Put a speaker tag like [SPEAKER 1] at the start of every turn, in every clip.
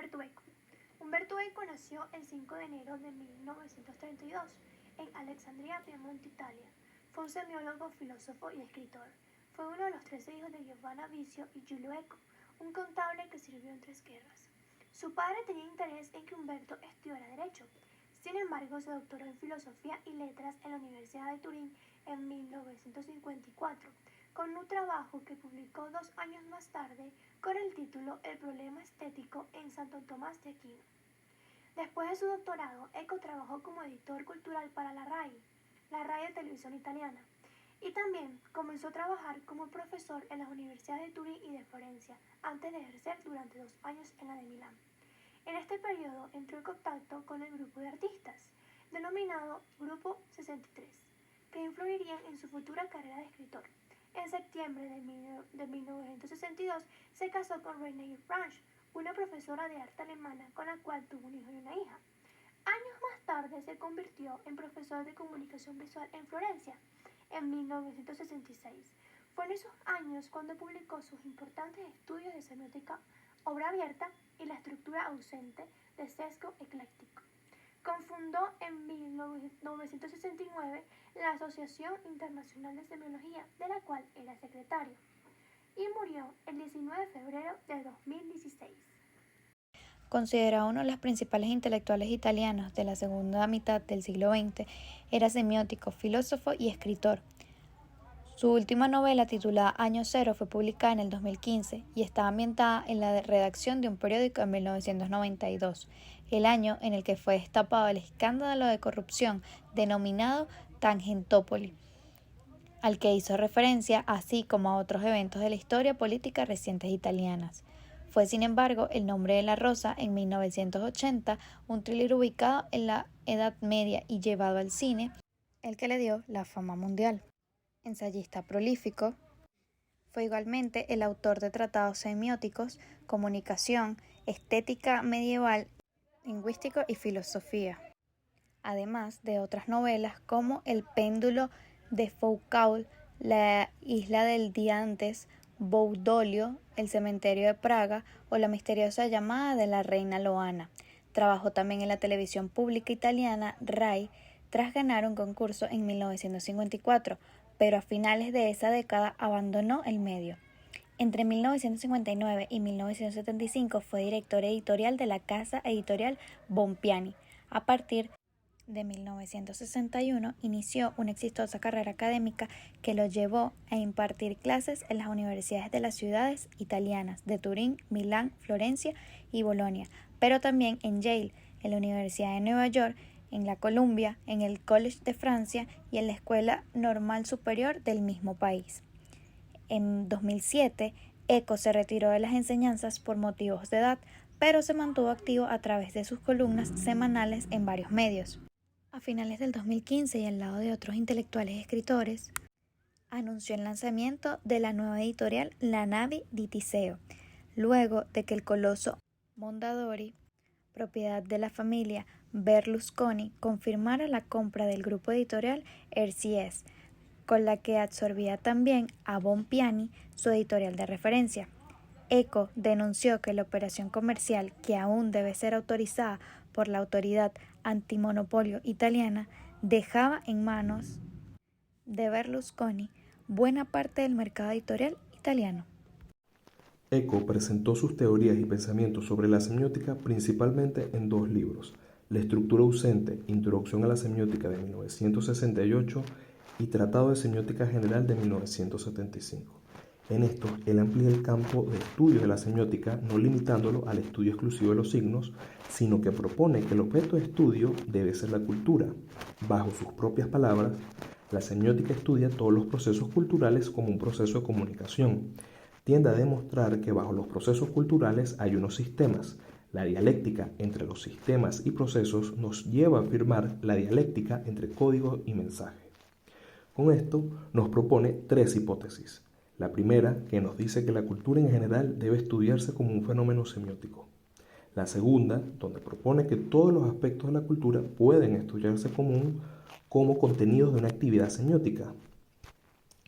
[SPEAKER 1] Umberto Eco. Umberto Eco nació el 5 de enero de 1932 en Alessandria, Piemonte, Italia. Fue un semiólogo, filósofo y escritor. Fue uno de los 13 hijos de Giovanna Vicio y Giulio Eco, un contable que sirvió en 3 guerras. Su padre tenía interés en que Umberto estudiara Derecho. Sin embargo, se doctoró en Filosofía y Letras en la Universidad de Turín en 1954, con un trabajo que publicó 2 años más tarde con el título El problema estético en Santo Tomás de Aquino. Después de su doctorado, Eco trabajó como editor cultural para la RAI de televisión italiana, y también comenzó a trabajar como profesor en las universidades de Turín y de Florencia, antes de ejercer durante 2 años en la de Milán. En este periodo entró en contacto con el grupo de artistas, denominado Grupo 63, que influirían en su futura carrera de escritor. En septiembre de 1962 se casó con Renée Branch, una profesora de arte alemana con la cual tuvo un hijo y una hija. Años más tarde se convirtió en profesor de comunicación visual en Florencia, en 1966. Fue en esos años cuando publicó sus importantes estudios de semiótica, obra abierta y la estructura ausente de sesgo ecléctico. Confundó en 1969 la Asociación Internacional de Semiología, de la cual era secretario, y murió el 19 de febrero de 2016.
[SPEAKER 2] Considerado uno de los principales intelectuales italianos de la segunda mitad del siglo XX, era semiótico, filósofo y escritor. Su última novela, titulada Año Cero, fue publicada en el 2015 y está ambientada en la redacción de un periódico en 1992, el año en el que fue destapado el escándalo de corrupción denominado Tangentopoli, al que hizo referencia, así como a otros eventos de la historia política recientes italianas. Fue, sin embargo, El nombre de la rosa, en 1980, un thriller ubicado en la Edad Media y llevado al cine, el que le dio la fama mundial. Ensayista prolífico, fue igualmente el autor de tratados semióticos, comunicación, estética medieval, lingüístico y filosofía, además de otras novelas como El péndulo de Foucault, La isla del día antes, Baudolio, El cementerio de Praga o La misteriosa llamada de la reina Loana. Trabajó también en la televisión pública italiana RAI tras ganar un concurso en 1954, pero a finales de esa década abandonó el medio. Entre 1959 y 1975 fue director editorial de la casa editorial Bompiani. A partir de 1961 inició una exitosa carrera académica que lo llevó a impartir clases en las universidades de las ciudades italianas de Turín, Milán, Florencia y Bolonia, pero también en Yale, en la Universidad de Nueva York, en la Columbia, en el College de Francia y en la Escuela Normal Superior del mismo país. En 2007, Eco se retiró de las enseñanzas por motivos de edad, pero se mantuvo activo a través de sus columnas semanales en varios medios. A finales del 2015, y al lado de otros intelectuales y escritores, anunció el lanzamiento de la nueva editorial La Navi di Tiseo, luego de que el coloso Mondadori, propiedad de la familia Berlusconi, confirmara la compra del grupo editorial RCS, con la que absorbía también a Bompiani, su editorial de referencia. Eco denunció que la operación comercial, que aún debe ser autorizada por la autoridad antimonopolio italiana, dejaba en manos de Berlusconi buena parte del mercado editorial italiano.
[SPEAKER 3] Eco presentó sus teorías y pensamientos sobre la semiótica principalmente en 2 libros: La estructura ausente, Introducción a la semiótica, de 1968, y Tratado de Semiótica General, de 1975. En estos, él amplía el campo de estudio de la semiótica, no limitándolo al estudio exclusivo de los signos, sino que propone que el objeto de estudio debe ser la cultura. Bajo sus propias palabras, la semiótica estudia todos los procesos culturales como un proceso de comunicación. Tiende a demostrar que bajo los procesos culturales hay unos sistemas. La dialéctica entre los sistemas y procesos nos lleva a afirmar la dialéctica entre código y mensaje. Con esto nos propone 3 hipótesis. La primera, que nos dice que la cultura en general debe estudiarse como un fenómeno semiótico. La segunda, donde propone que todos los aspectos de la cultura pueden estudiarse como contenidos de una actividad semiótica.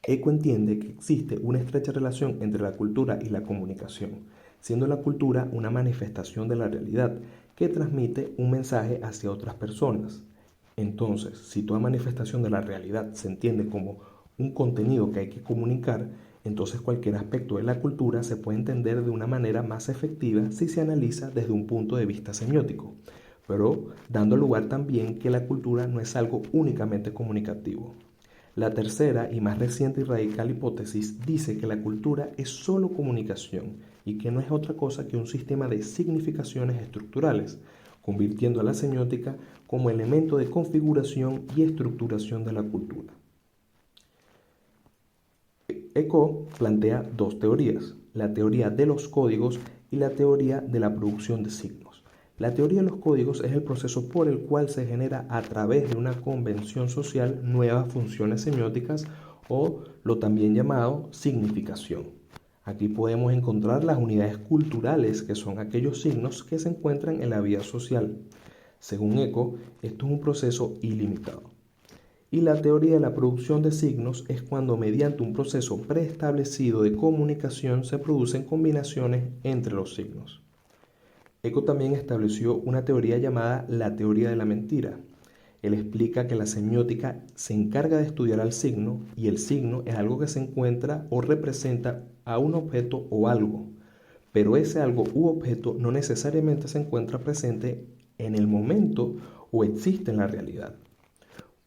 [SPEAKER 3] Eco entiende que existe una estrecha relación entre la cultura y la comunicación, siendo la cultura una manifestación de la realidad que transmite un mensaje hacia otras personas. Entonces, si toda manifestación de la realidad se entiende como un contenido que hay que comunicar, entonces cualquier aspecto de la cultura se puede entender de una manera más efectiva si se analiza desde un punto de vista semiótico, pero dando lugar también que la cultura no es algo únicamente comunicativo. La tercera y más reciente y radical hipótesis dice que la cultura es solo comunicación y que no es otra cosa que un sistema de significaciones estructurales, convirtiendo a la semiótica como elemento de configuración y estructuración de la cultura. Eco plantea dos teorías, la teoría de los códigos y la teoría de la producción de signos. La teoría de los códigos es el proceso por el cual se genera a través de una convención social nuevas funciones semióticas o lo también llamado significación. Aquí podemos encontrar las unidades culturales, que son aquellos signos que se encuentran en la vida social. Según Eco, esto es un proceso ilimitado. Y la teoría de la producción de signos es cuando mediante un proceso preestablecido de comunicación se producen combinaciones entre los signos. Eco también estableció una teoría llamada la teoría de la mentira. Él explica que la semiótica se encarga de estudiar al signo y el signo es algo que se encuentra o representa a un objeto o algo, pero ese algo u objeto no necesariamente se encuentra presente en el momento o existe en la realidad,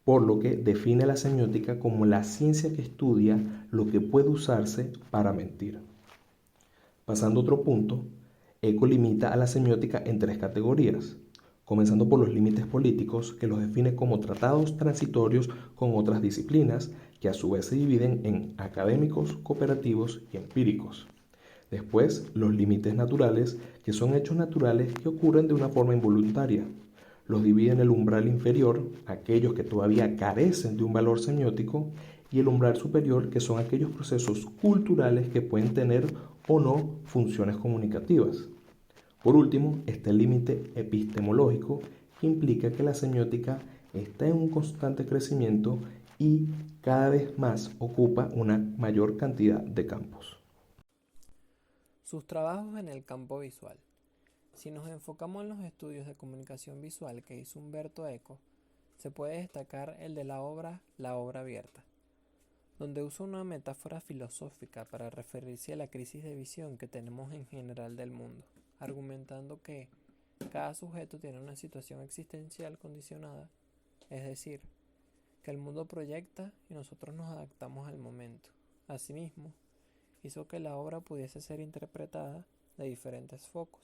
[SPEAKER 3] por lo que define la semiótica como la ciencia que estudia lo que puede usarse para mentir. Pasando a otro punto, Eco limita a la semiótica en tres categorías, comenzando por los límites políticos, que los define como tratados transitorios con otras disciplinas, que a su vez se dividen en académicos, cooperativos y empíricos. Después, los límites naturales, que son hechos naturales que ocurren de una forma involuntaria. Los divide en el umbral inferior, aquellos que todavía carecen de un valor semiótico, y el umbral superior, que son aquellos procesos culturales que pueden tener o no funciones comunicativas. Por último, está el límite epistemológico, que implica que la semiótica está en un constante crecimiento y cada vez más ocupa una mayor cantidad de campos.
[SPEAKER 4] Sus trabajos en el campo visual. Si nos enfocamos en los estudios de comunicación visual que hizo Umberto Eco, se puede destacar el de la obra La obra abierta, donde usa una metáfora filosófica para referirse a la crisis de visión que tenemos en general del mundo, argumentando que cada sujeto tiene una situación existencial condicionada, es decir, que el mundo proyecta y nosotros nos adaptamos al momento. Asimismo, hizo que la obra pudiese ser interpretada de diferentes focos,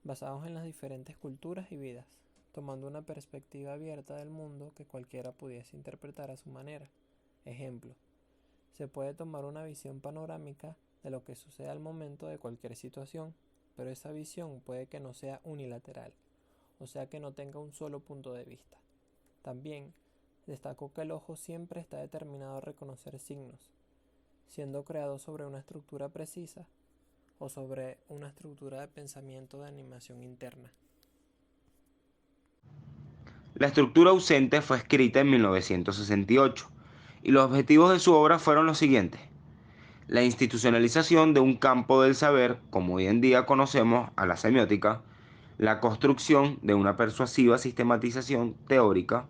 [SPEAKER 4] basados en las diferentes culturas y vidas, tomando una perspectiva abierta del mundo que cualquiera pudiese interpretar a su manera. Ejemplo, se puede tomar una visión panorámica de lo que sucede al momento de cualquier situación, pero esa visión puede que no sea unilateral, o sea que no tenga un solo punto de vista. También destacó que el ojo siempre está determinado a reconocer signos, siendo creado sobre una estructura precisa o sobre una estructura de pensamiento de animación interna.
[SPEAKER 5] La estructura ausente fue escrita en 1968 y los objetivos de su obra fueron los siguientes: la institucionalización de un campo del saber, como hoy en día conocemos a la semiótica, la construcción de una persuasiva sistematización teórica,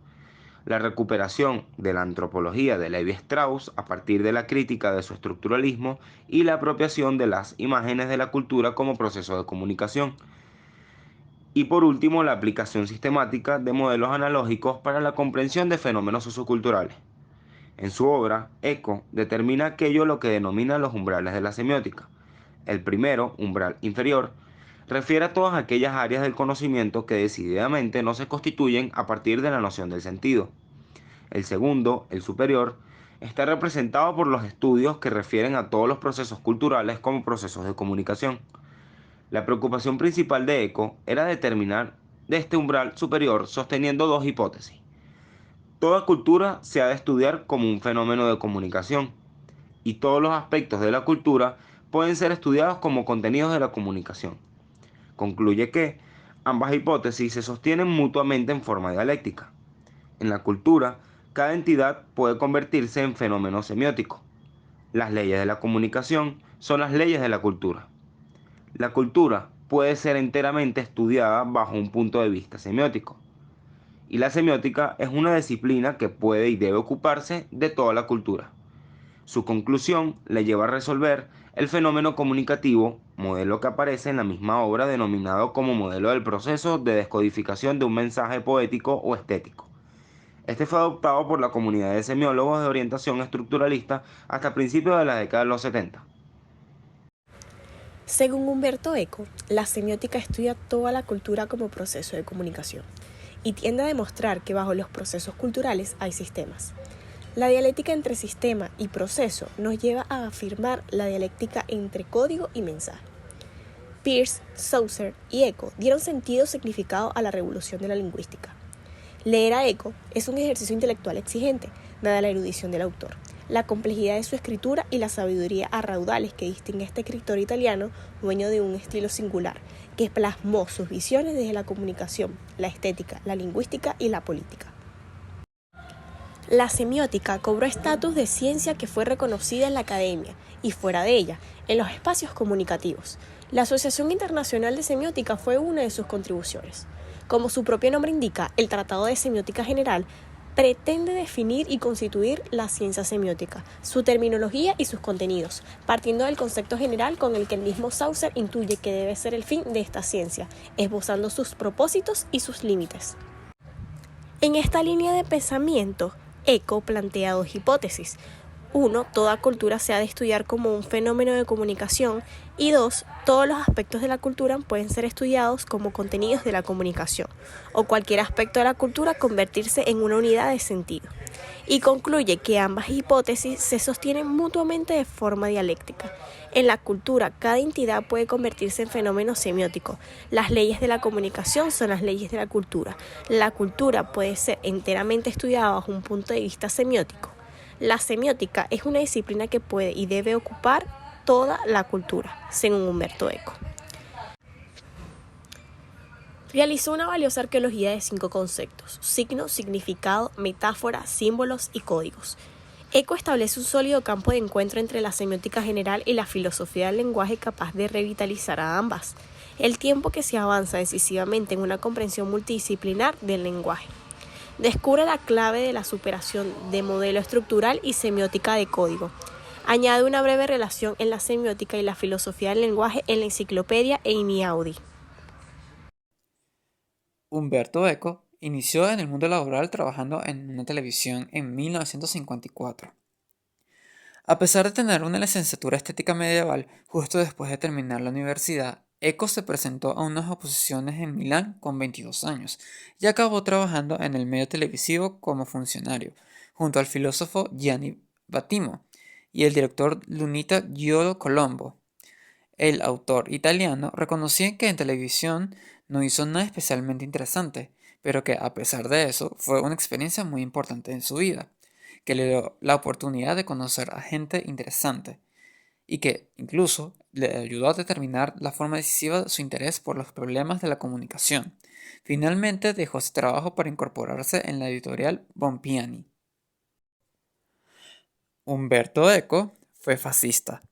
[SPEAKER 5] la recuperación de la antropología de Levi-Strauss a partir de la crítica de su estructuralismo y la apropiación de las imágenes de la cultura como proceso de comunicación. Y por último, la aplicación sistemática de modelos analógicos para la comprensión de fenómenos socioculturales. En su obra, Eco determina aquello lo que denomina los umbrales de la semiótica. El primero, umbral inferior, refiere a todas aquellas áreas del conocimiento que decididamente no se constituyen a partir de la noción del sentido. El segundo, el superior, está representado por los estudios que refieren a todos los procesos culturales como procesos de comunicación. La preocupación principal de Eco era determinar de este umbral superior sosteniendo dos hipótesis. Toda cultura se ha de estudiar como un fenómeno de comunicación, y todos los aspectos de la cultura pueden ser estudiados como contenidos de la comunicación. Concluye que ambas hipótesis se sostienen mutuamente en forma dialéctica. En la cultura, cada entidad puede convertirse en fenómeno semiótico. Las leyes de la comunicación son las leyes de la cultura. La cultura puede ser enteramente estudiada bajo un punto de vista semiótico, y la semiótica es una disciplina que puede y debe ocuparse de toda la cultura. Su conclusión le lleva a resolver el fenómeno comunicativo, modelo que aparece en la misma obra denominado como modelo del proceso de descodificación de un mensaje poético o estético. Este fue adoptado por la comunidad de semiólogos de orientación estructuralista hasta principios de la década de los 70.
[SPEAKER 6] Según Umberto Eco, la semiótica estudia toda la cultura como proceso de comunicación y tiende a demostrar que bajo los procesos culturales hay sistemas. La dialéctica entre sistema y proceso nos lleva a afirmar la dialéctica entre código y mensaje. Peirce, Saussure y Eco dieron sentido y significado a la revolución de la lingüística. Leer a Eco es un ejercicio intelectual exigente, dada la erudición del autor, la complejidad de su escritura y la sabiduría a raudales que distingue a este escritor italiano, dueño de un estilo singular, que plasmó sus visiones desde la comunicación, la estética, la lingüística y la política. La semiótica cobró estatus de ciencia que fue reconocida en la academia y fuera de ella, en los espacios comunicativos. La Asociación Internacional de Semiótica fue una de sus contribuciones. Como su propio nombre indica, el Tratado de Semiótica General pretende definir y constituir la ciencia semiótica, su terminología y sus contenidos, partiendo del concepto general con el que el mismo Saussure intuye que debe ser el fin de esta ciencia, esbozando sus propósitos y sus límites. En esta línea de pensamiento, Eco plantea dos hipótesis. 1. Toda cultura se ha de estudiar como un fenómeno de comunicación y 2. Todos los aspectos de la cultura pueden ser estudiados como contenidos de la comunicación o cualquier aspecto de la cultura convertirse en una unidad de sentido. Y concluye que ambas hipótesis se sostienen mutuamente de forma dialéctica. En la cultura, cada entidad puede convertirse en fenómeno semiótico. Las leyes de la comunicación son las leyes de la cultura. La cultura puede ser enteramente estudiada bajo un punto de vista semiótico. La semiótica es una disciplina que puede y debe ocupar toda la cultura, según Umberto Eco. Realizó una valiosa arqueología de 5 conceptos: signo, significado, metáfora, símbolos y códigos. Eco establece un sólido campo de encuentro entre la semiótica general y la filosofía del lenguaje capaz de revitalizar a ambas, el tiempo que se avanza decisivamente en una comprensión multidisciplinar del lenguaje. Descubre la clave de la superación de modelo estructural y semiótica de código. Añade una breve relación en la semiótica y la filosofía del lenguaje en la enciclopedia Einiaudi.
[SPEAKER 7] Umberto Eco inició en el mundo laboral trabajando en una televisión en 1954. A pesar de tener una licenciatura estética medieval, justo después de terminar la universidad, Eco se presentó a unas oposiciones en Milán con 22 años y acabó trabajando en el medio televisivo como funcionario, junto al filósofo Gianni Vattimo y el director Lunita Giotto Colombo. El autor italiano reconocía que en televisión no hizo nada especialmente interesante, pero que a pesar de eso fue una experiencia muy importante en su vida, que le dio la oportunidad de conocer a gente interesante y que incluso le ayudó a determinar la forma decisiva de su interés por los problemas de la comunicación. Finalmente dejó ese trabajo para incorporarse en la editorial Bompiani. Umberto Eco fue fascista.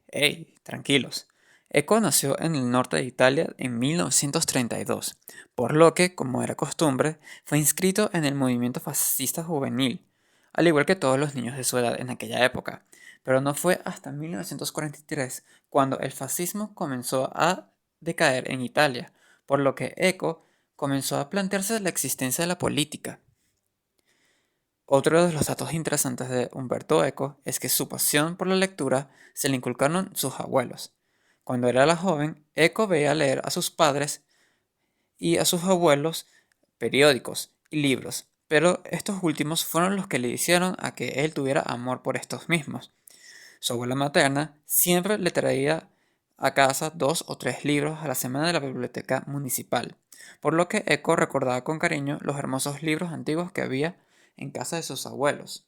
[SPEAKER 7] ¡Hey! Tranquilos. Eco nació en el norte de Italia en 1932, por lo que, como era costumbre, fue inscrito en el movimiento fascista juvenil, al igual que todos los niños de su edad en aquella época. Pero no fue hasta 1943 cuando el fascismo comenzó a decaer en Italia, por lo que Eco comenzó a plantearse la existencia de la política. Otro de los datos interesantes de Umberto Eco es que su pasión por la lectura se le inculcaron sus abuelos. Cuando era joven, Eco veía leer a sus padres y a sus abuelos periódicos y libros, pero estos últimos fueron los que le hicieron a que él tuviera amor por estos mismos. Su abuela materna siempre le traía a casa 2 o 3 libros a la semana de la biblioteca municipal, por lo que Eco recordaba con cariño los hermosos libros antiguos que había en casa de sus abuelos.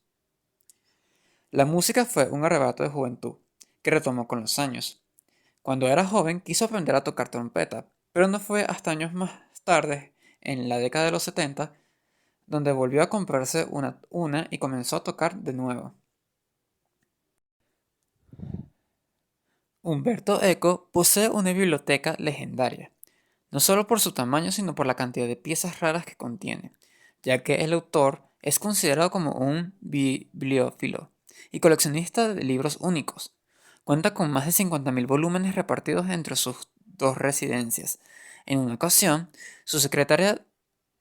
[SPEAKER 7] La música fue un arrebato de juventud que retomó con los años. Cuando era joven quiso aprender a tocar trompeta, pero no fue hasta años más tarde, en la década de los 70, donde volvió a comprarse una y comenzó a tocar de nuevo. Umberto Eco posee una biblioteca legendaria, no solo por su tamaño, sino por la cantidad de piezas raras que contiene, ya que el autor es considerado como un bibliófilo y coleccionista de libros únicos. Cuenta con más de 50.000 volúmenes repartidos entre sus dos residencias. En una ocasión, su secretaria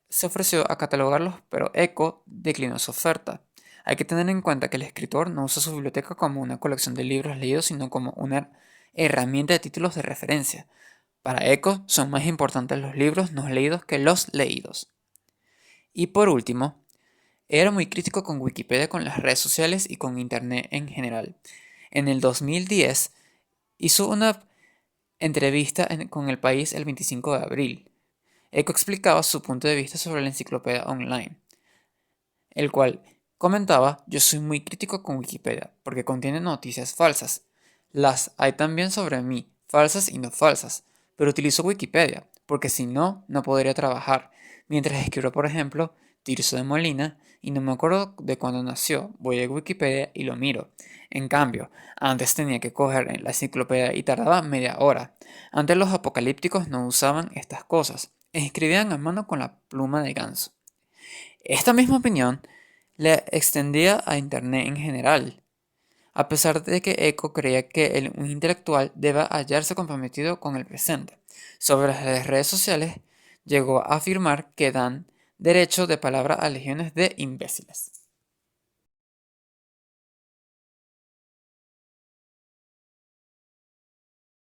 [SPEAKER 7] se ofreció a catalogarlos, pero Eco declinó su oferta. Hay que tener en cuenta que el escritor no usa su biblioteca como una colección de libros leídos, sino como una herramienta de títulos de referencia. Para Eco son más importantes los libros no leídos que los leídos. Y por último, era muy crítico con Wikipedia, con las redes sociales y con Internet en general. En el 2010 hizo una entrevista con El País el 25 de abril. Eco explicaba su punto de vista sobre la enciclopedia online, el cual comentaba: yo soy muy crítico con Wikipedia porque contiene noticias falsas. Las hay también sobre mí, falsas y no falsas, pero utilizo Wikipedia porque si no, no podría trabajar. Mientras escribo, por ejemplo, Tirso de Molina y no me acuerdo de cuándo nació, voy a Wikipedia y lo miro. En cambio, antes tenía que coger la enciclopedia y tardaba media hora. Antes los apocalípticos no usaban estas cosas, escribían a mano con la pluma de ganso. Esta misma opinión le extendía a Internet en general, a pesar de que Eco creía que un intelectual debe hallarse comprometido con el presente. Sobre las redes sociales, llegó a afirmar que dan derecho de palabra a legiones de imbéciles.